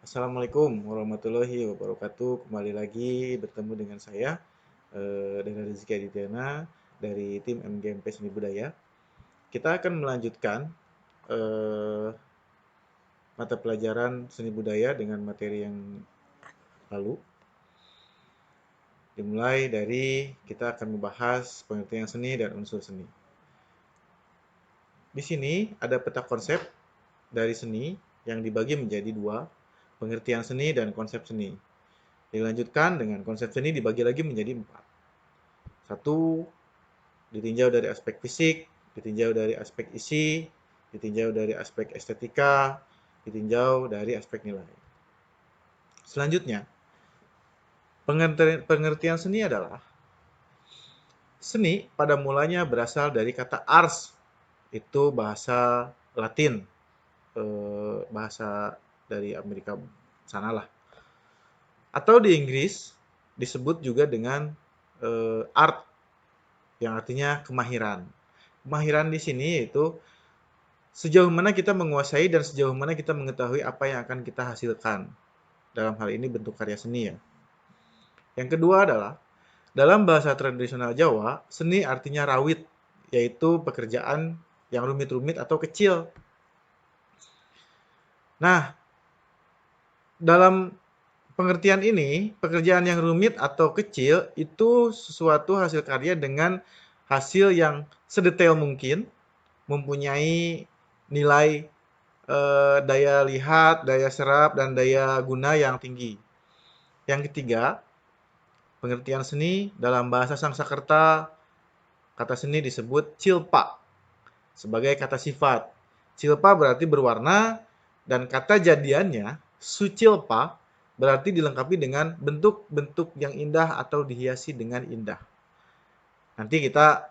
Assalamualaikum warahmatullahi wabarakatuh. Kembali lagi bertemu dengan saya, Dana Rizky Adityana dari tim MGMP Seni Budaya. Kita akan melanjutkan eh, mata pelajaran seni budaya dengan materi yang lalu. Dimulai dari kita akan membahas pengertian seni dan unsur seni. Di sini ada peta konsep dari seni yang dibagi menjadi dua, pengertian seni dan konsep seni. Dilanjutkan dengan konsep seni dibagi lagi menjadi empat. Satu, ditinjau dari aspek fisik, ditinjau dari aspek isi, ditinjau dari aspek estetika, ditinjau dari aspek nilai. Selanjutnya, pengertian seni adalah seni pada mulanya berasal dari kata ars, itu bahasa Latin, bahasa dari Amerika sanalah. Atau di Inggris disebut juga dengan art, yang artinya kemahiran. Kemahiran di sini yaitu sejauh mana kita menguasai dan sejauh mana kita mengetahui apa yang akan kita hasilkan. Dalam hal ini bentuk karya seni ya. Yang kedua adalah, dalam bahasa tradisional Jawa, seni artinya rawit, yaitu pekerjaan yang rumit-rumit atau kecil. Nah, dalam pengertian ini, pekerjaan yang rumit atau kecil itu sesuatu hasil karya dengan hasil yang sedetail mungkin, mempunyai nilai daya lihat, daya serap, dan daya guna yang tinggi. Yang ketiga, pengertian seni dalam bahasa Sangsekerta, kata seni disebut cilpa sebagai kata sifat. Cilpa berarti berwarna, dan kata jadiannya, sucilpa, berarti dilengkapi dengan bentuk-bentuk yang indah atau dihiasi dengan indah. Nanti kita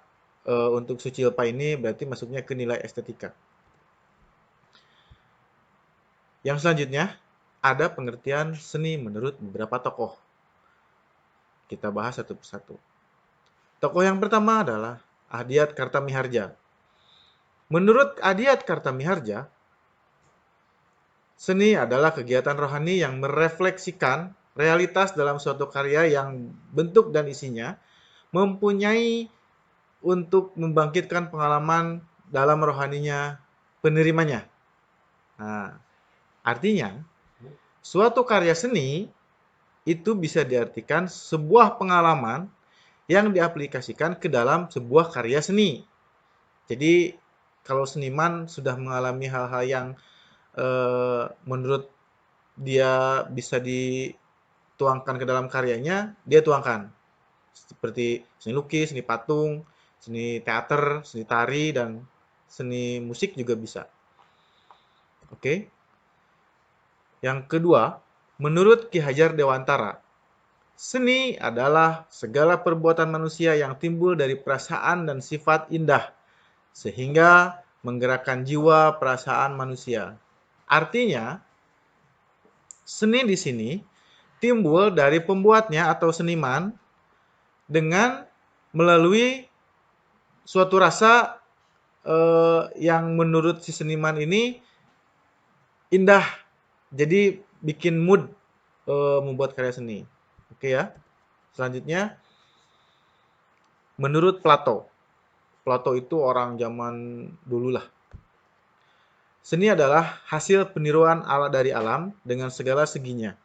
untuk sucilpa ini berarti masuknya ke nilai estetika. Yang selanjutnya, ada pengertian seni menurut beberapa tokoh. Kita bahas satu persatu. Tokoh yang pertama adalah Adiat Kartamiharja. Menurut Adiat Kartamiharja, seni adalah kegiatan rohani yang merefleksikan realitas dalam suatu karya yang bentuk dan isinya mempunyai untuk membangkitkan pengalaman dalam rohaninya penerimanya. Nah, artinya, suatu karya seni itu bisa diartikan sebuah pengalaman yang diaplikasikan ke dalam sebuah karya seni. Jadi, kalau seniman sudah mengalami hal-hal yang menurut dia bisa dituangkan ke dalam karyanya, dia tuangkan. Seperti seni lukis, seni patung, seni teater, seni tari, dan seni musik juga bisa. Oke. Yang kedua, menurut Ki Hajar Dewantara, seni adalah segala perbuatan manusia yang timbul dari perasaan dan sifat indah, sehingga menggerakkan jiwa perasaan manusia. Artinya, seni di sini timbul dari pembuatnya atau seniman dengan melalui suatu rasa yang menurut si seniman ini indah. Jadi bikin mood membuat karya seni. Oke ya. Selanjutnya, menurut Plato. Plato itu orang zaman dulu lah. Seni adalah hasil peniruan ala dari alam dengan segala seginya.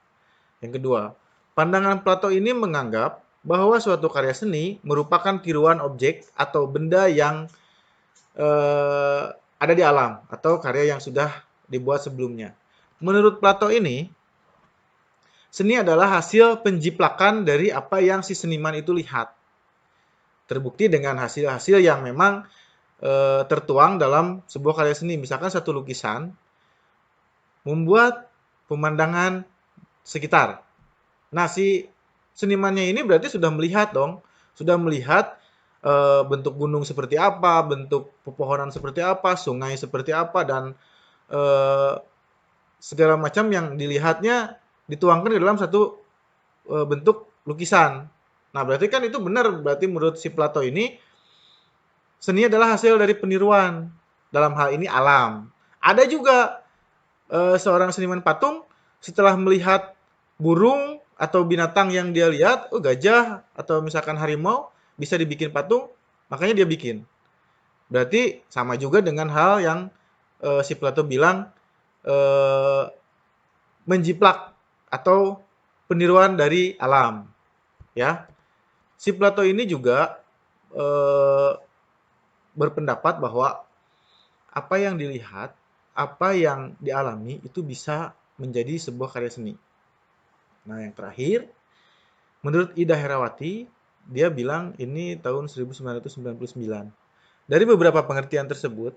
Yang kedua, pandangan Plato ini menganggap bahwa suatu karya seni merupakan tiruan objek atau benda yang ada di alam atau karya yang sudah dibuat sebelumnya. Menurut Plato ini, seni adalah hasil penjiplakan dari apa yang si seniman itu lihat. Terbukti dengan hasil-hasil yang memang tertuang dalam sebuah karya seni. Misalkan satu lukisan membuat pemandangan sekitar. Nah, si senimannya ini berarti sudah melihat dong, sudah melihat bentuk gunung seperti apa, bentuk pepohonan seperti apa, sungai seperti apa, dan segala macam yang dilihatnya dituangkan di dalam satu bentuk lukisan. Nah, berarti kan itu benar, berarti menurut si Plato ini, seni adalah hasil dari peniruan, dalam hal ini alam. Ada juga seorang seniman patung setelah melihat burung atau binatang yang dia lihat, oh gajah atau misalkan harimau bisa dibikin patung, makanya dia bikin. Berarti sama juga dengan hal yang si Plato bilang eh, menjiplak atau peniruan dari alam, ya. Si Plato ini juga eh, berpendapat bahwa apa yang dilihat, apa yang dialami itu bisa menjadi sebuah karya seni. Nah, yang terakhir, menurut Ida Herawati, dia bilang ini tahun 1999. Dari beberapa pengertian tersebut,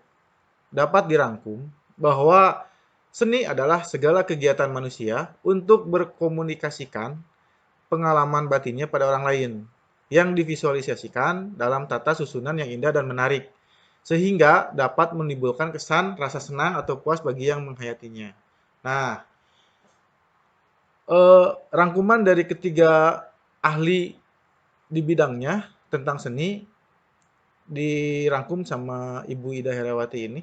dapat dirangkum bahwa seni adalah segala kegiatan manusia untuk berkomunikasikan pengalaman batinnya pada orang lain yang divisualisasikan dalam tata susunan yang indah dan menarik sehingga dapat menimbulkan kesan rasa senang atau puas bagi yang menghayatinya. Nah, rangkuman dari ketiga ahli di bidangnya tentang seni dirangkum sama Ibu Ida Herawati ini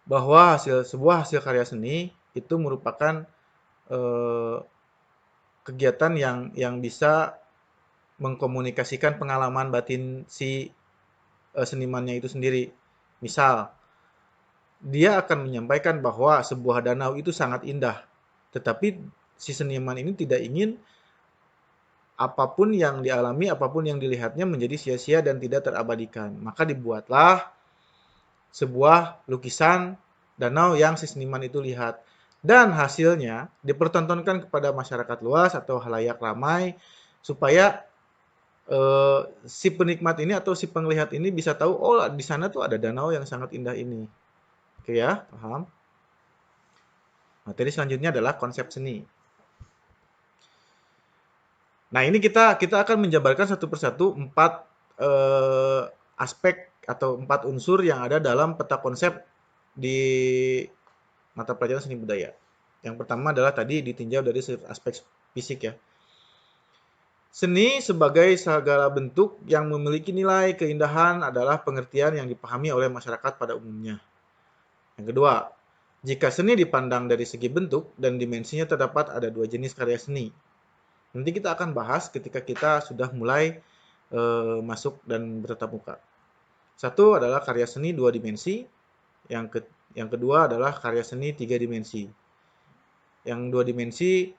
bahwa sebuah hasil karya seni itu merupakan eh, kegiatan yang bisa mengkomunikasikan pengalaman batin si senimannya itu sendiri. Misal, dia akan menyampaikan bahwa sebuah danau itu sangat indah, tetapi si seniman ini tidak ingin apapun yang dialami, apapun yang dilihatnya menjadi sia-sia dan tidak terabadikan. Maka dibuatlah sebuah lukisan danau yang si seniman itu lihat. Dan hasilnya dipertontonkan kepada masyarakat luas atau halayak ramai supaya si penikmat ini atau si penglihat ini bisa tahu, oh di sana tuh ada danau yang sangat indah ini. Oke ya, paham? Materi selanjutnya adalah konsep seni. Nah, ini kita akan menjabarkan satu persatu empat aspek atau empat unsur yang ada dalam peta konsep di mata pelajaran seni budaya. Yang pertama adalah tadi ditinjau dari aspek fisik ya. Seni sebagai segala bentuk yang memiliki nilai keindahan adalah pengertian yang dipahami oleh masyarakat pada umumnya. Yang kedua, jika seni dipandang dari segi bentuk dan dimensinya terdapat ada dua jenis karya seni. Nanti kita akan bahas ketika kita sudah mulai masuk dan bertatap muka. Satu adalah karya seni dua dimensi, yang kedua adalah karya seni tiga dimensi. Yang dua dimensi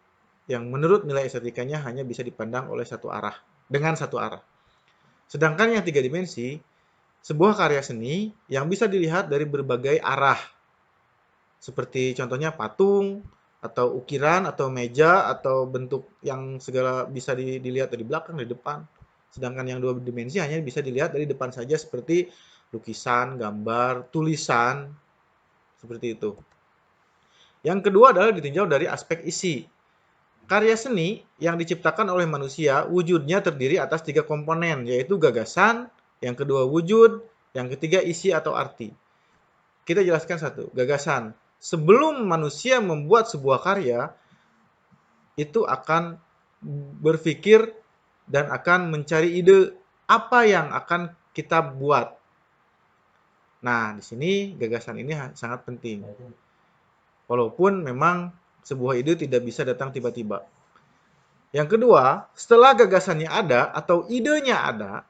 yang menurut nilai estetikanya hanya bisa dipandang oleh satu arah, dengan satu arah. Sedangkan yang tiga dimensi, sebuah karya seni yang bisa dilihat dari berbagai arah. Seperti contohnya patung, atau ukiran, atau meja, atau bentuk yang segala bisa dilihat dari belakang, dari depan. Sedangkan yang dua dimensi hanya bisa dilihat dari depan saja seperti lukisan, gambar, tulisan, seperti itu. Yang kedua adalah ditinjau dari aspek isi. Karya seni yang diciptakan oleh manusia wujudnya terdiri atas tiga komponen, yaitu gagasan, yang kedua wujud, yang ketiga isi atau arti. Kita jelaskan satu, gagasan. Sebelum manusia membuat sebuah karya, itu akan berpikir dan akan mencari ide apa yang akan kita buat. Nah, di sini gagasan ini sangat penting. Walaupun memang sebuah ide tidak bisa datang tiba-tiba. Yang kedua, setelah gagasannya ada atau idenya ada,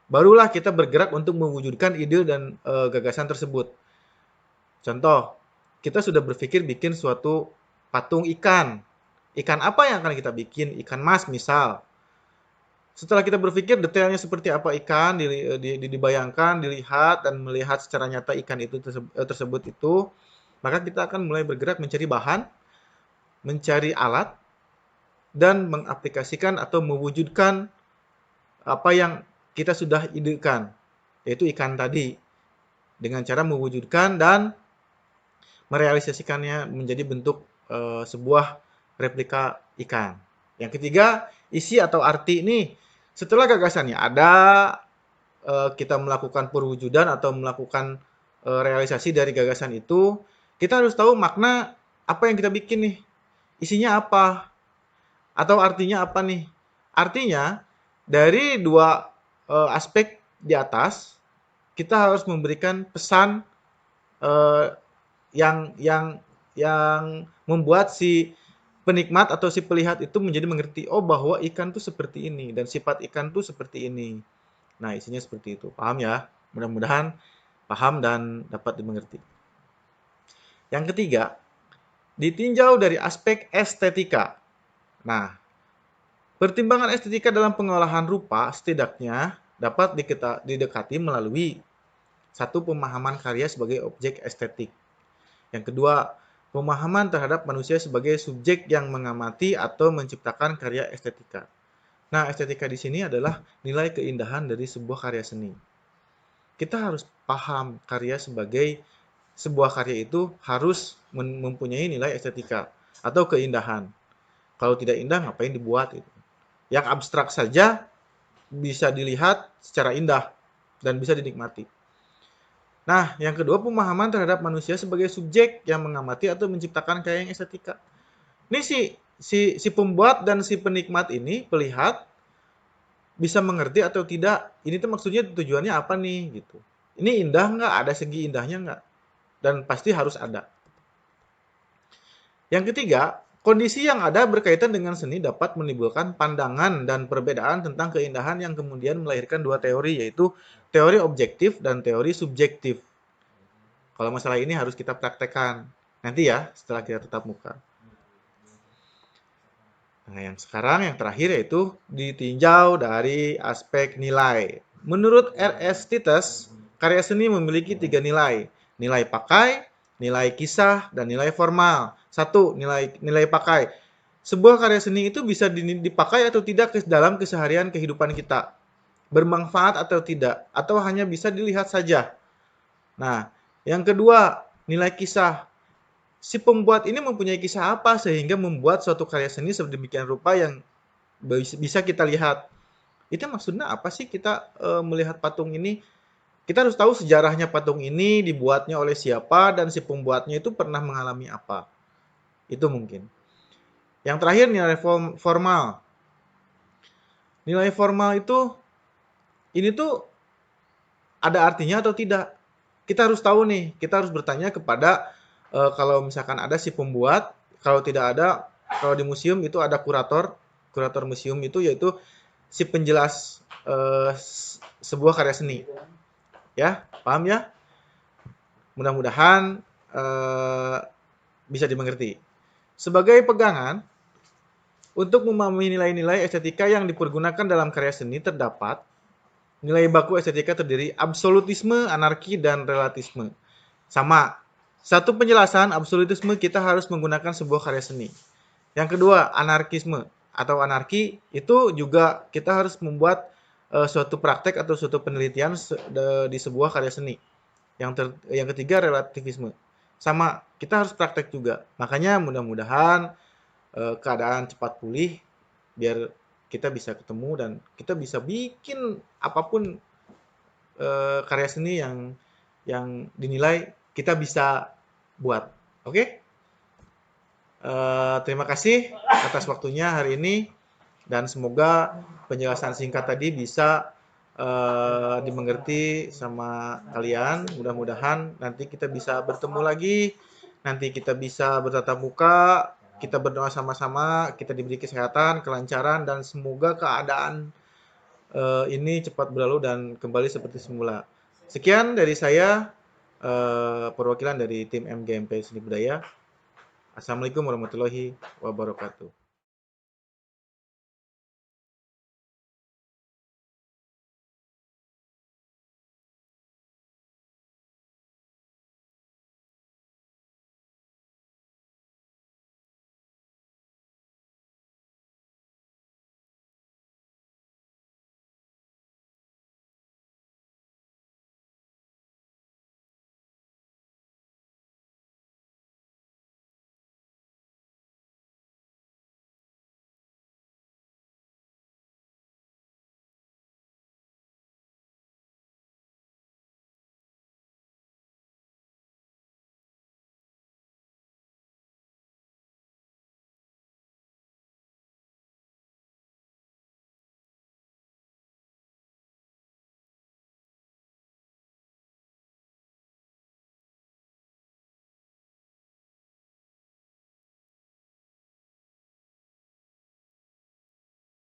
barulah kita bergerak untuk mewujudkan ide dan gagasan tersebut. Contoh, kita sudah berpikir bikin suatu patung ikan. Ikan apa yang akan kita bikin? Ikan mas misal. Setelah kita berpikir detailnya seperti apa ikan, dibayangkan, dilihat, dan melihat secara nyata ikan itu tersebut itu, maka kita akan mulai bergerak mencari bahan, mencari alat, dan mengaplikasikan atau mewujudkan apa yang kita sudah idekan, yaitu ikan tadi, dengan cara mewujudkan dan merealisasikannya menjadi bentuk sebuah replika ikan. Yang ketiga, isi atau arti ini. Setelah gagasannya ada, kita melakukan perwujudan atau melakukan realisasi dari gagasan itu, kita harus tahu makna apa yang kita bikin nih. Isinya apa? Atau artinya apa nih? Artinya, dari dua aspek di atas, kita harus memberikan pesan yang yang membuat si penikmat atau si pelihat itu menjadi mengerti, oh bahwa ikan tuh seperti ini dan sifat ikan tuh seperti ini. Nah, isinya seperti itu. Paham ya? Mudah-mudahan paham dan dapat dimengerti. Yang ketiga, ditinjau dari aspek estetika. Nah, pertimbangan estetika dalam pengolahan rupa setidaknya dapat didekati melalui satu, pemahaman karya sebagai objek estetik. Yang kedua, pemahaman terhadap manusia sebagai subjek yang mengamati atau menciptakan karya estetika. Nah, estetika di sini adalah nilai keindahan dari sebuah karya seni. Kita harus paham karya sebagai sebuah karya itu harus mempunyai nilai estetika atau keindahan. Kalau tidak indah, ngapain dibuat itu? Yang abstrak saja bisa dilihat secara indah dan bisa dinikmati. Nah, yang kedua, pemahaman terhadap manusia sebagai subjek yang mengamati atau menciptakan karya yang estetika. Ini si pembuat dan si penikmat ini, pelihat, bisa mengerti atau tidak. Ini tuh maksudnya tujuannya apa nih gitu. Ini indah nggak? Ada segi indahnya nggak? Dan pasti harus ada. Yang ketiga, kondisi yang ada berkaitan dengan seni dapat menimbulkan pandangan dan perbedaan tentang keindahan yang kemudian melahirkan dua teori, yaitu teori objektif dan teori subjektif. Kalau masalah ini harus kita praktekkan. Nanti ya, setelah kita tatap muka. Nah, yang sekarang yang terakhir yaitu ditinjau dari aspek nilai. Menurut R.S. Titus, karya seni memiliki 3 nilai. Nilai pakai, nilai kisah, dan nilai formal. 1. Nilai pakai. Sebuah karya seni itu bisa dipakai atau tidak dalam keseharian kehidupan kita. Bermanfaat atau tidak, atau hanya bisa dilihat saja. Nah, yang kedua, nilai kisah. Si pembuat ini mempunyai kisah apa sehingga membuat suatu karya seni sedemikian rupa yang bisa kita lihat. Itu maksudnya apa sih kita melihat patung ini? Kita harus tahu sejarahnya patung ini, dibuatnya oleh siapa, dan si pembuatnya itu pernah mengalami apa. Itu mungkin. Yang terakhir, nilai formal. Nilai formal itu, ini tuh ada artinya atau tidak? Kita harus tahu nih, kita harus bertanya kepada kalau misalkan ada si pembuat, kalau tidak ada, kalau di museum itu ada kurator museum itu yaitu si penjelas sebuah karya seni. Ya, paham ya? Mudah-mudahan bisa dimengerti. Sebagai pegangan, untuk memahami nilai-nilai estetika yang dipergunakan dalam karya seni terdapat nilai baku estetika terdiri absolutisme, anarki, dan relatisme. Sama. Satu penjelasan absolutisme kita harus menggunakan sebuah karya seni. Yang kedua, anarkisme atau anarki itu juga kita harus membuat suatu praktek atau suatu penelitian di sebuah karya seni. Yang ketiga, relativisme. Sama, kita harus praktek juga. Makanya mudah-mudahan keadaan cepat pulih biar kita bisa ketemu dan kita bisa bikin apapun karya seni yang dinilai kita bisa buat. Oke? Terima kasih atas waktunya hari ini dan semoga penjelasan singkat tadi bisa dimengerti sama kalian. Mudah-mudahan nanti kita bisa bertemu lagi, nanti kita bisa bertatap muka, kita berdoa sama-sama, kita diberi kesehatan, kelancaran, dan semoga keadaan ini cepat berlalu dan kembali seperti semula. Sekian dari saya, perwakilan dari tim MGMP Seni Budaya. Assalamualaikum warahmatullahi wabarakatuh.